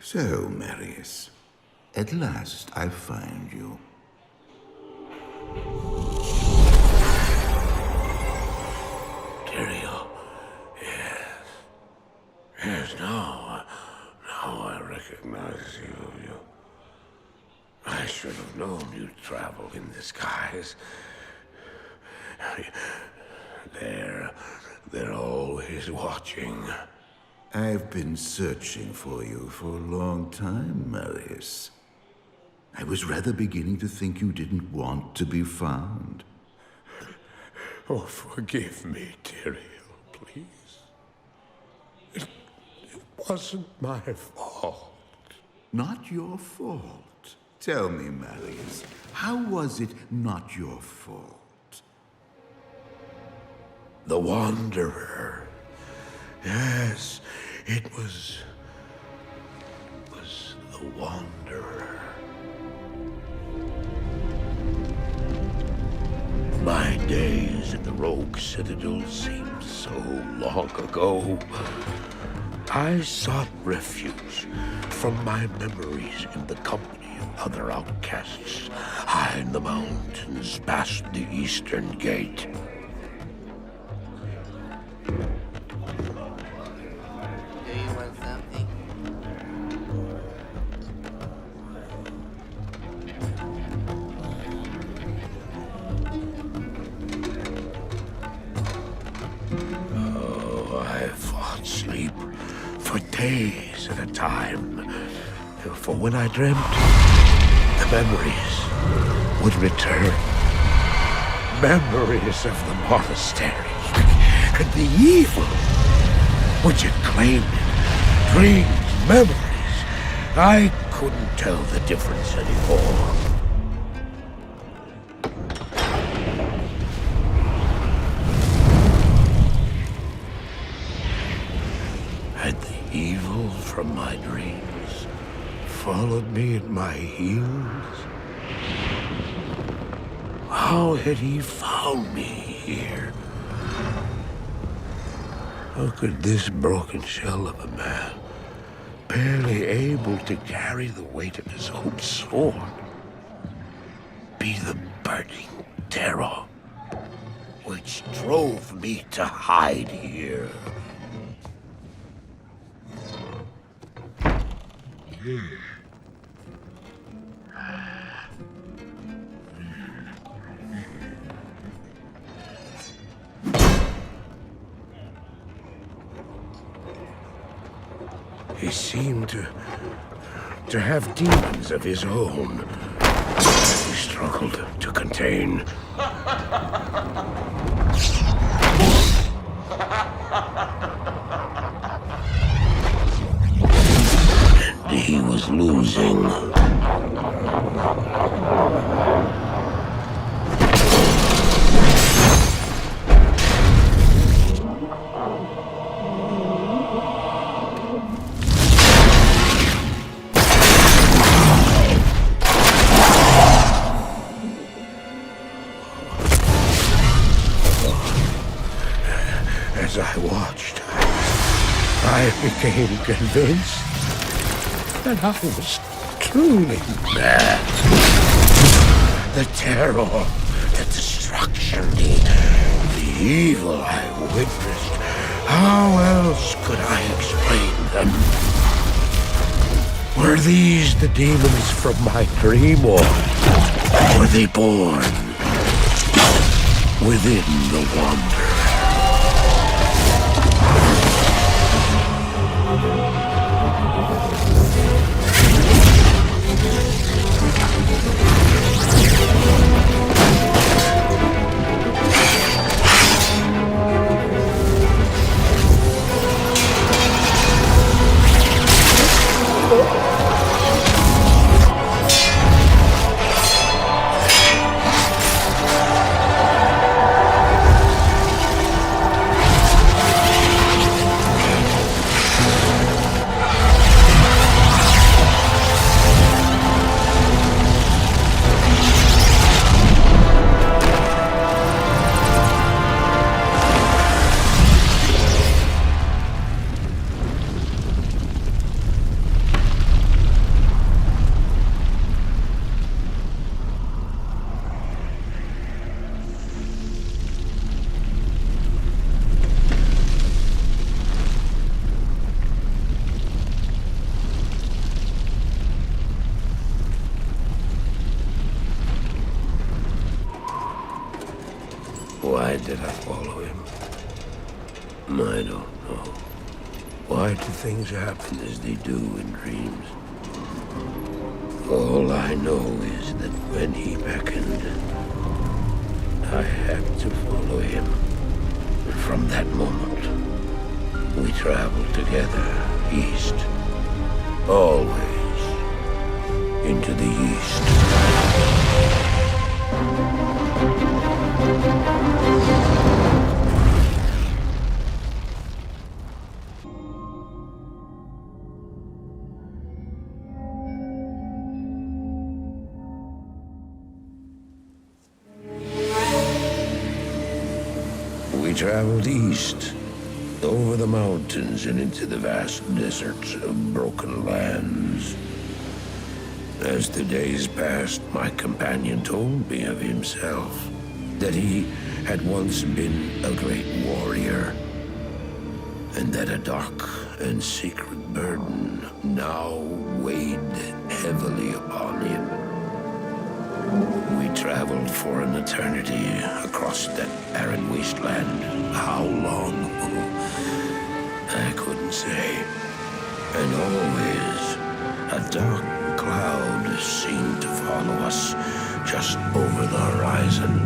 So, Marius, at last I find you. Tyrael, yes. Yes, now I recognize you. I should have known you'd travel in disguise. They're always watching. I've been searching for you for a long time, Marius. I was rather beginning to think you didn't want to be found. Oh, forgive me, Tyrael, please. It wasn't my fault. Not your fault. Tell me, Marius, how was it not your fault? The Wanderer. Yes, it was the Wanderer. My days at the Rogue Citadel seemed so long ago. I sought refuge from my memories in the company of other outcasts, high in the mountains past the Eastern Gate. Days at a time. For when I dreamt, the memories would return. Memories of the monastery and the evil which had claimed it. Dreams, memories. I couldn't tell the difference anymore. Evil from my dreams followed me at my heels. How had he found me here? How could this broken shell of a man, barely able to carry the weight of his own sword, be the burning terror which drove me to hide here? He seemed to have demons of his own. He struggled to contain. And he was losing. As I watched, I became convinced that I was truly mad. The terror, the destruction, the evil I witnessed. How else could I explain them? Were these the demons from my dream, or were they born within the Wanderer? Why did I follow him? I don't know. Why do things happen as they do in dreams? All I know is that when he beckoned, I had to follow him. From that moment, we traveled together east. Always into the east. We traveled east, over the mountains and into the vast deserts of broken lands. As the days passed, my companion told me of himself, that he had once been a great warrior, and that a dark and secret burden now weighed heavily upon him. We traveled for an eternity across that arid wasteland. How long? I couldn't say. And always, a dark cloud seemed to follow us just over the horizon.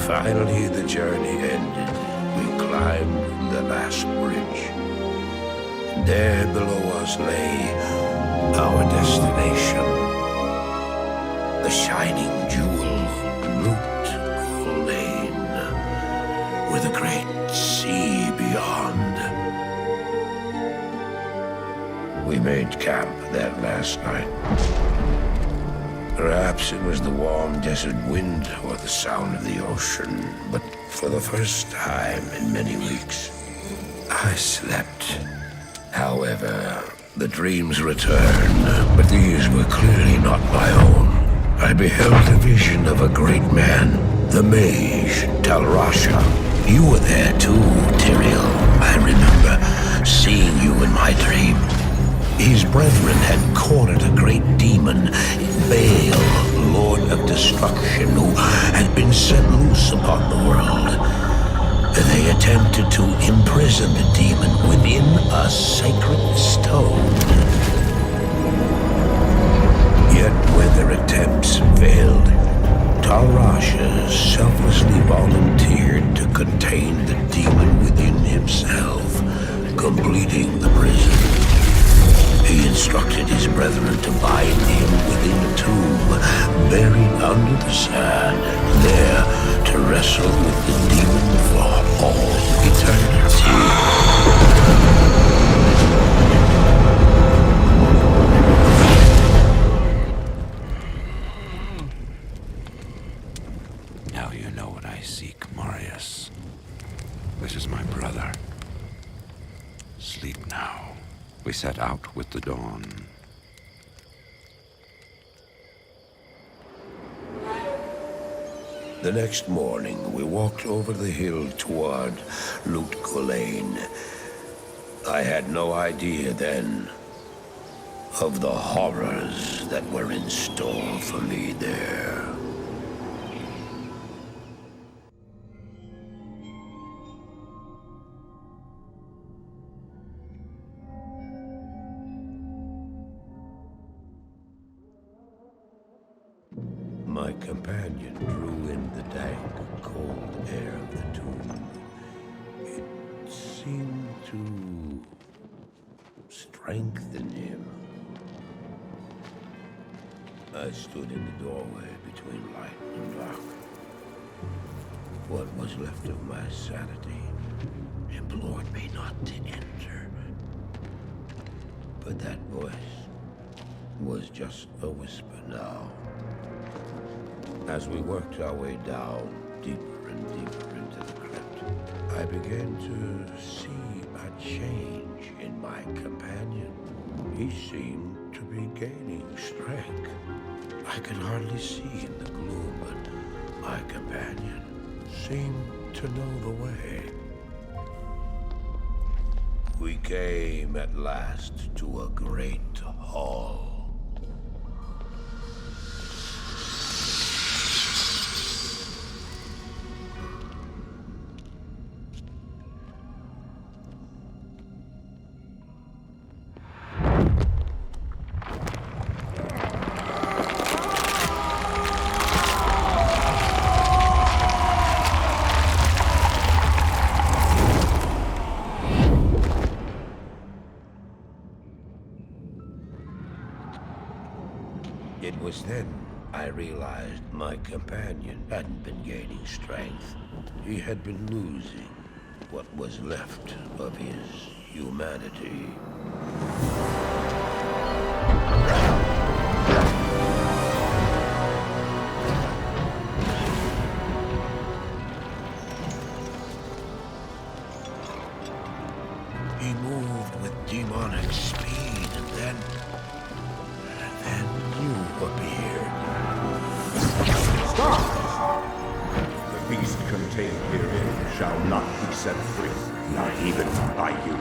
Finally, the journey ended. We climbed the last bridge. There below us lay our destination. The shining jewel, Loot Lane, with a great sea beyond. We made camp that last night. Perhaps it was the warm desert wind or the sound of the ocean, but for the first time in many weeks, I slept. However, the dreams returned, but these were clearly not my own. I beheld a vision of a great man, the mage, Talrasha. You were there too, Tyrael. I remember seeing you in my dream. His brethren had cornered a great demon, Baal, Lord of Destruction, who had been set loose upon the world. They attempted to imprison the demon within a sacred stone. Yet when their attempts failed, Talrasha selflessly volunteered to contain the demon within himself, completing the prison. He instructed his brethren to bind him within a tomb, buried under the sand, there to wrestle with the demon for all eternity. Now you know what I seek, Marius. This is my brother. Sleep now. We set out with the dawn. The next morning, we walked over the hill toward Loot Lane. I had no idea then of the horrors that were in store for me there. My companion drew in the dank, cold air of the tomb. It seemed to strengthen him. I stood in the doorway between light and dark. What was left of my sanity implored me not to enter. But that voice was just a whisper now. As we worked our way down, deeper and deeper into the crypt, I began to see a change in my companion. He seemed to be gaining strength. I could hardly see in the gloom, but my companion seemed to know the way. We came at last to a great hall. It was then I realized my companion hadn't been gaining strength. He had been losing what was left of his humanity. He moved with demonic speed, and then you appeared. Stop! The beast contained herein shall not be set free, not even by you.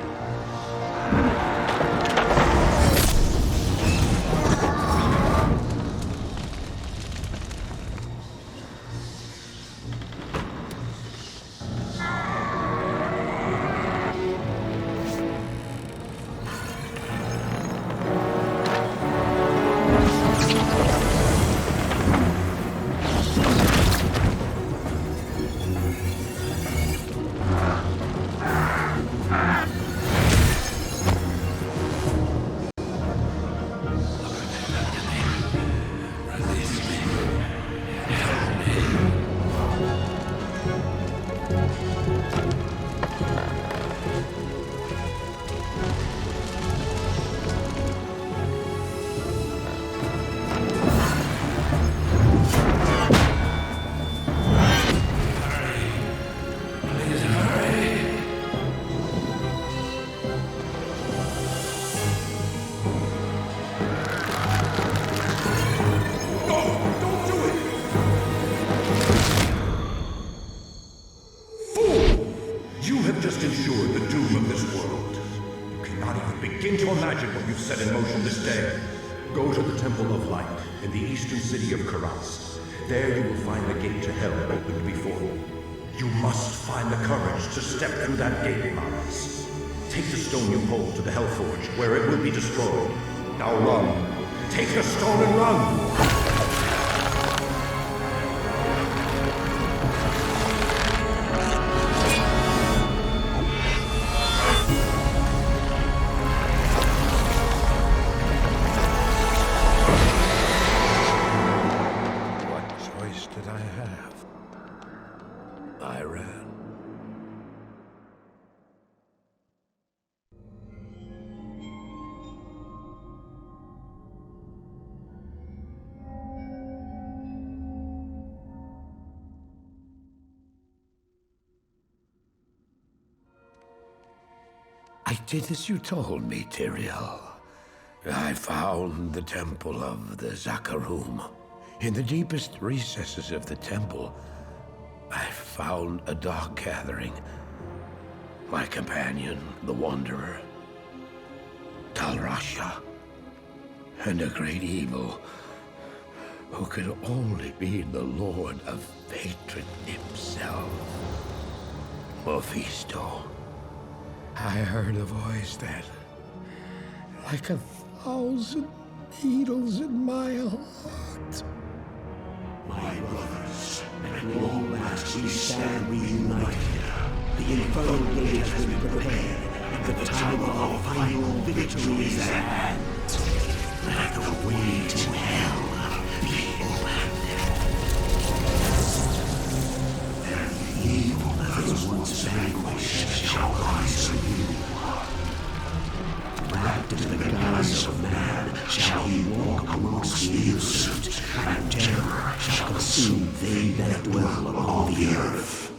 Just ensured the doom of this world. You cannot even begin to imagine what you've set in motion this day. Go to the Temple of Light in the eastern city of Karas. There you will find the gate to hell opened before you. You must find the courage to step through that gate, Marius. Take the stone you hold to the Hellforge, where it will be destroyed. Now run. Take the stone and run! I did as you told me, Tyrael. I found the temple of the Zakarum. In the deepest recesses of the temple, I found a dark gathering. My companion, the Wanderer, Talrasha, and a great evil who could only be the Lord of Hatred himself, Mephisto. I heard a voice that, like 1,000 needles in my heart. My brothers, at long last we stand reunited. The infernal gate has been prepared, and the time of our final victory is at hand. Let the way to hell be opened. And the evil that was once vanquished shall rise anew. Wrapped in the guise of man shall he walk amongst the innocent, and terror shall consume they that dwell upon the earth.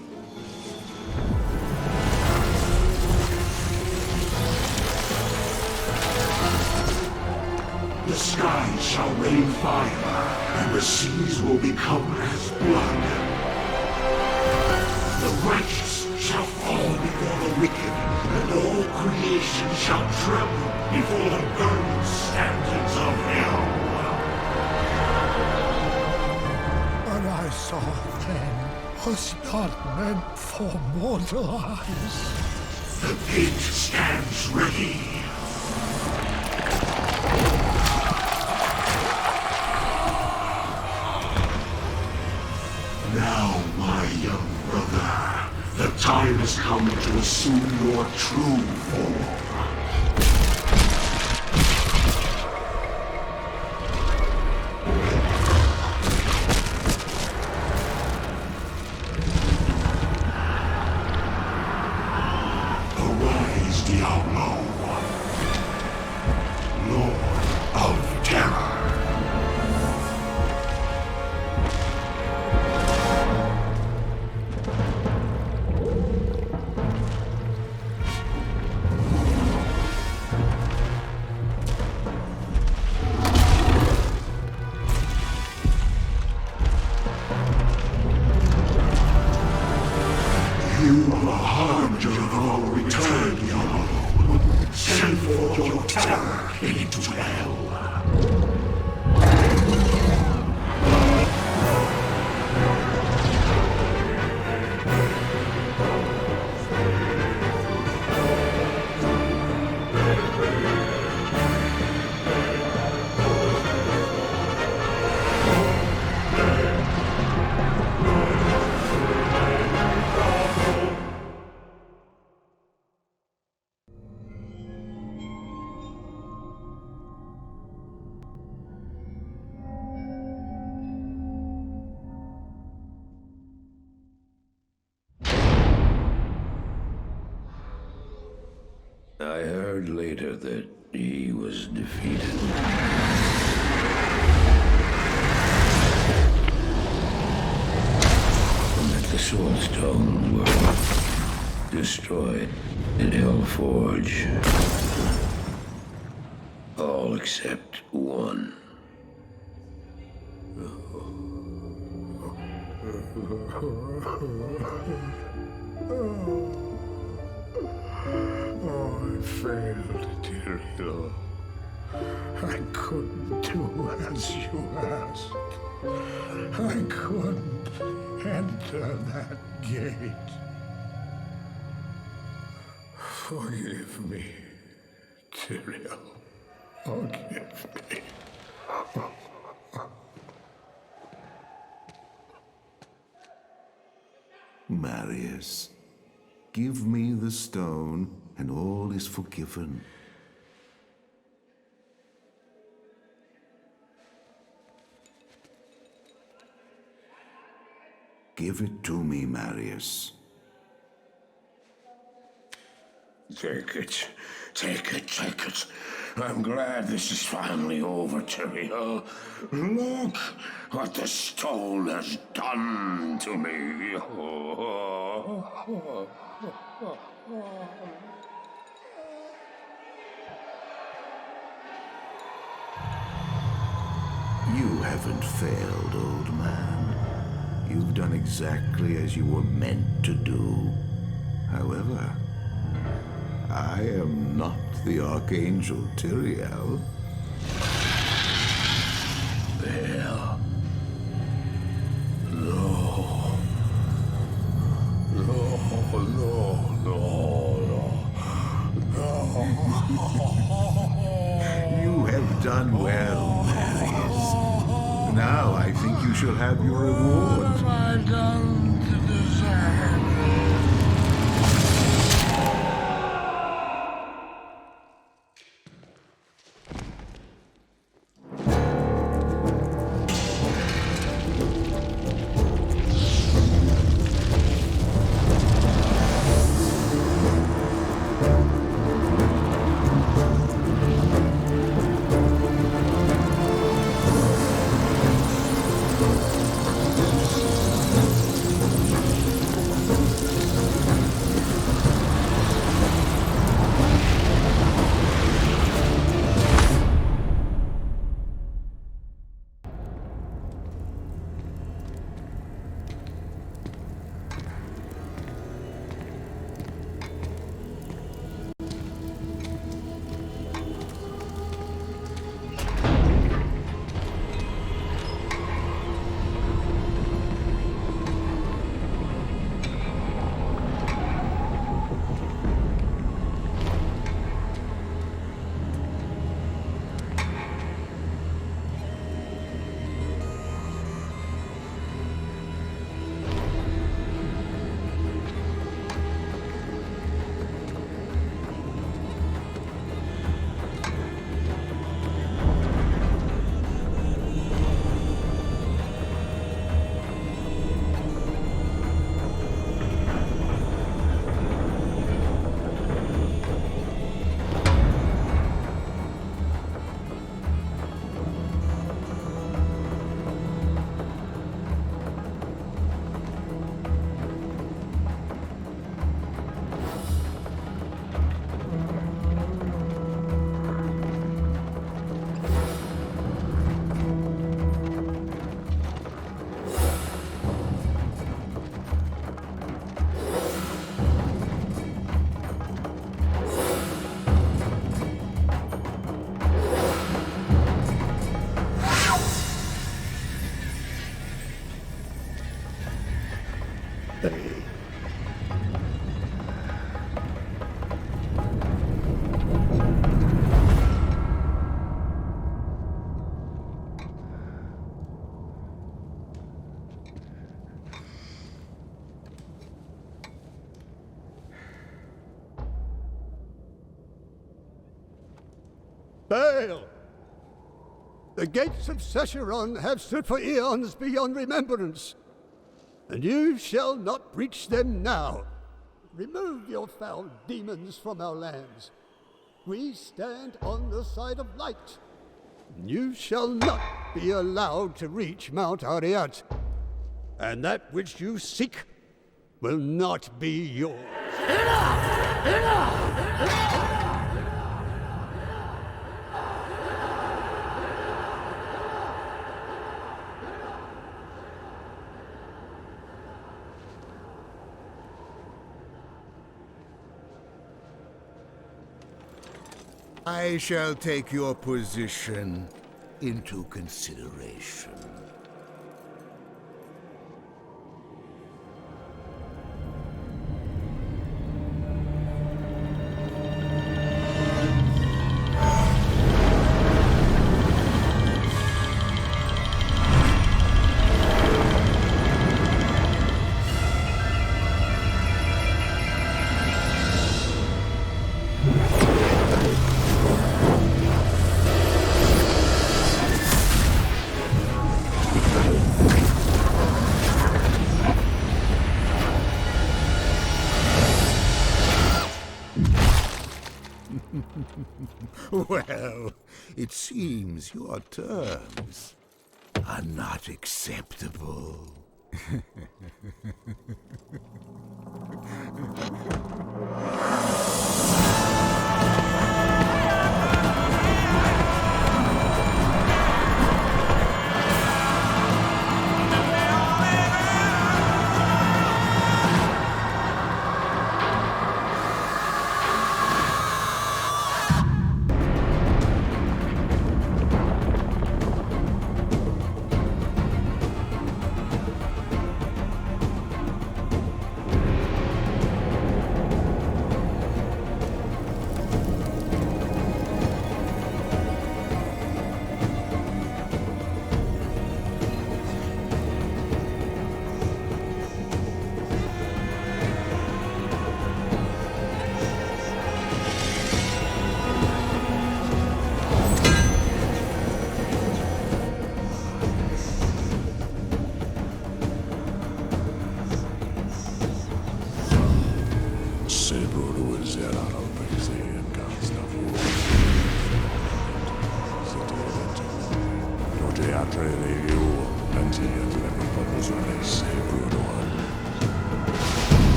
The skies shall rain fire, and the seas will become as blood. The righteous shall fall before the wicked, and all creation shall tremble before the burning standards of hell. What I saw then was not meant for mortal eyes. The gate stands ready. Now, my young brother, the time has come to assume your true form. heard later that he was defeated. And that the Soul Stone were destroyed in Hellforge. All except one. Oh, I failed, Tyrael. I couldn't do as you asked. I couldn't enter that gate. Forgive me, Tyrael. Forgive me. Marius, give me the stone, and all is forgiven. Give it to me, Marius. Take it. Take it, take it. I'm glad this is finally over, Tyrael. Look what the stone has done to me. You haven't failed, old man. You've done exactly as you were meant to do. However, I am not the Archangel Tyrael. Well, no. No, no, no, no. You have done well, Marius. Now I think you shall have your reward. What have I done to deserve it? Baal! The gates of Sescheron have stood for eons beyond remembrance, and you shall not breach them now. Remove your foul demons from our lands, We stand on the side of light. You shall not be allowed to reach Mount Ariat, and that which you seek will not be yours. Enough! Enough! I shall take your position into consideration. Well, it seems your terms are not acceptable.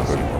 Sì,